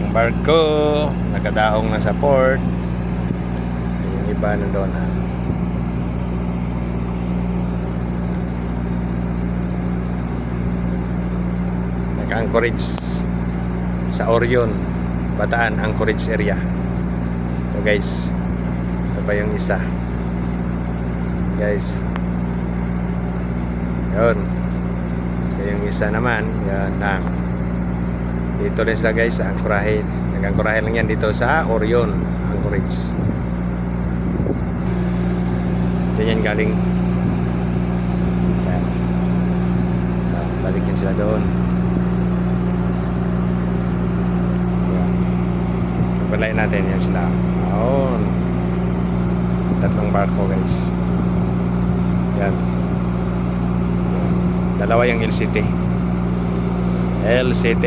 barko nakadaong na sa port. Yung iba nandoon na. Nag-anchorage sa Orion, Bataan, Anchorage area. So guys, ito pa yung isa. Guys, yun. So yung isa naman, yan lang. Dito rin sila guys sa anchorahe. Nag-anchorahe lang yan dito sa Orion, Anchorage. Diyan yan galing. Yan. Balik yan sila doon. Pagbalay natin yan sila. Ayun. Tatlong barko guys. Yan. Dalawa yung LCT. LCT.